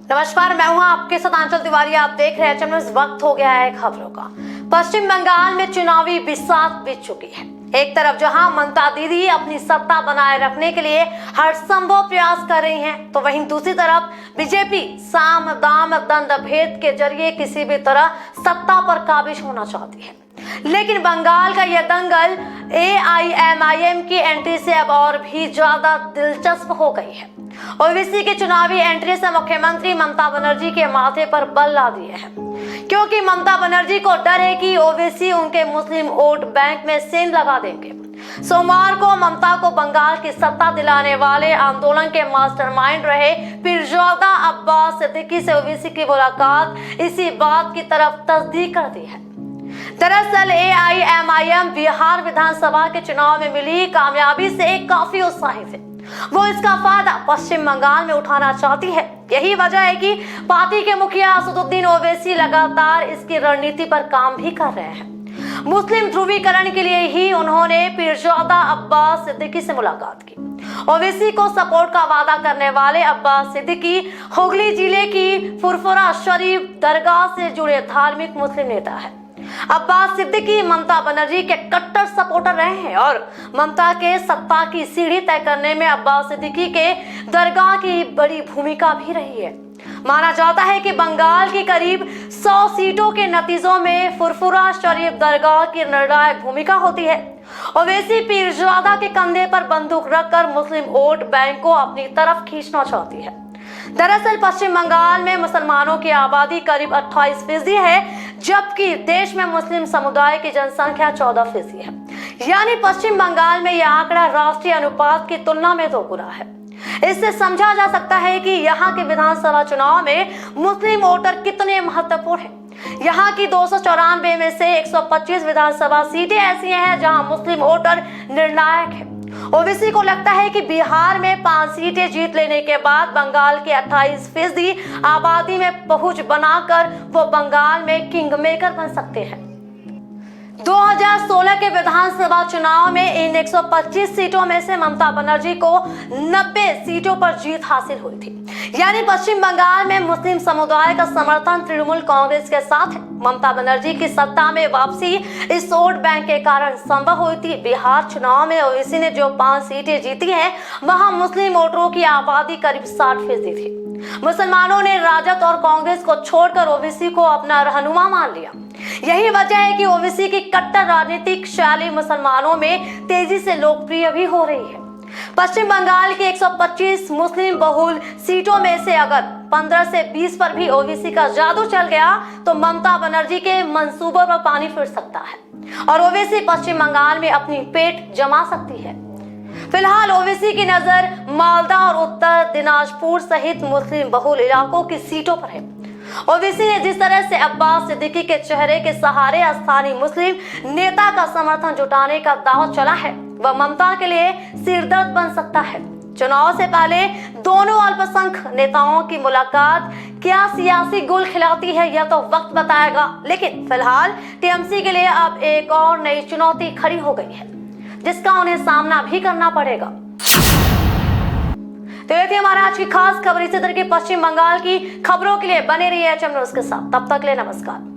नमस्कार, मैं हूं आपके साथ आंचल तिवारी। आप देख रहे हैं इस वक्त हो गया है खबरों का। पश्चिम बंगाल में चुनावी बिसात बीत चुकी है। एक तरफ जहां ममता दीदी अपनी सत्ता बनाए रखने के लिए हर संभव प्रयास कर रही हैं, तो वहीं दूसरी तरफ बीजेपी साम दाम दंड भेद के जरिए किसी भी तरह सत्ता पर काबिज होना चाहती है। लेकिन बंगाल का यह दंगल AIMIM की एंट्री से अब और भी ज्यादा दिलचस्प हो गई है। ओवैसी की चुनावी एंट्री से मुख्यमंत्री ममता बनर्जी के माथे पर बल ला दिए हैं, क्योंकि ममता बनर्जी को डर है कि ओवैसी उनके मुस्लिम वोट बैंक में सेंध लगा देंगे। सोमवार को ममता को बंगाल की सत्ता दिलाने वाले आंदोलन के मास्टरमाइंड रहे पीरजादा अब्बास सिद्दीकी से ओवैसी की मुलाकात इसी बात की तरफ तस्दीक करती है। दरअसल AIMIM बिहार विधानसभा के चुनाव में मिली कामयाबी से काफी उत्साहित है। वो इसका फायदा पश्चिम बंगाल में उठाना चाहती है। यही वजह है कि पार्टी के मुखिया असदुद्दीन ओवैसी लगातार इसकी रणनीति पर काम भी कर रहे हैं। मुस्लिम ध्रुवीकरण के लिए ही उन्होंने पीरजादा अब्बास सिद्दीकी से मुलाकात की। ओवैसी को सपोर्ट का वादा करने वाले अब्बास सिद्दीकी हुगली जिले की फुरफुरा शरीफ दरगाह से जुड़े धार्मिक मुस्लिम नेता है। अब्बास सिद्दीकी ममता बनर्जी के कट्टर सपोर्टर रहे हैं और ममता के सत्ता की सीढ़ी तय करने में अब्बास सिद्दीकी के दरगाह की बड़ी भूमिका भी रही है। माना जाता है कि बंगाल की करीब 100 सीटों के नतीजों में फुरफुरा शरीफ दरगाह की निर्णायक भूमिका होती है। ओवैसी पीरजादा के कंधे पर बंदूक रखकर मुस्लिम वोट बैंक को अपनी तरफ खींचना चाहती है। दरअसल पश्चिम बंगाल में मुसलमानों की आबादी करीब 28% है, जबकि देश में मुस्लिम समुदाय की जनसंख्या 14% है। यानी पश्चिम बंगाल में यह आंकड़ा राष्ट्रीय अनुपात की तुलना में दोगुना है। इससे समझा जा सकता है कि यहाँ के विधानसभा चुनाव में मुस्लिम वोटर कितने महत्वपूर्ण हैं। यहाँ की 294 में से 125 विधानसभा सीटें ऐसी हैं जहाँ मुस्लिम वोटर निर्णायक है। ओवैसी को लगता है कि बिहार में 5 सीटें जीत लेने के बाद बंगाल के 28% आबादी में पहुंच बनाकर वो बंगाल में किंग मेकर बन सकते हैं। 2016 के विधानसभा चुनाव में इन 125 सीटों में से ममता बनर्जी को 90 सीटों पर जीत हासिल हुई थी। यानी पश्चिम बंगाल में मुस्लिम समुदाय का समर्थन तृणमूल कांग्रेस के साथ है। ममता बनर्जी की सत्ता में वापसी इस वोट बैंक के कारण संभव हुई थी। बिहार चुनाव में ओवैसी ने जो 5 सीटें जीती हैं, वहां मुस्लिम वोटरों की आबादी करीब 60% थी। मुसलमानों ने राजद और कांग्रेस को छोड़कर ओवैसी को अपना रहनुमा मान लिया। यही वजह है कि ओवैसी की कट्टर राजनीतिक शैली मुसलमानों में तेजी से लोकप्रिय भी हो रही है। पश्चिम बंगाल की 125 मुस्लिम बहुल सीटों में से अगर 15 से 20 पर भी ओवैसी का जादू चल गया तो ममता बनर्जी के मंसूबों पर पानी फिर सकता है और ओवैसी पश्चिम बंगाल में अपनी पेट जमा सकती है। फिलहाल ओवैसी की नजर मालदा और उत्तर दिनाजपुर सहित मुस्लिम बहुल इलाकों की सीटों पर है। ओवैसी ने जिस तरह से अब्बास सिद्दीकी के चेहरे के सहारे स्थानीय मुस्लिम नेता का समर्थन जुटाने का दांव चला है, वह ममता के लिए सिरदर्द बन सकता है। चुनाव से पहले दोनों अल्पसंख्यक नेताओं की मुलाकात क्या सियासी गुल खिलाती है, यह तो वक्त बताएगा। लेकिन फिलहाल TMC के लिए अब एक और नई चुनौती खड़ी हो गई है, जिसका उन्हें सामना भी करना पड़ेगा। तो ये थी हमारा आज की खास खबर। इसी तरह की पश्चिम बंगाल की खबरों के लिए बने रहिए HM न्यूज़ के साथ। तब तक ले नमस्कार।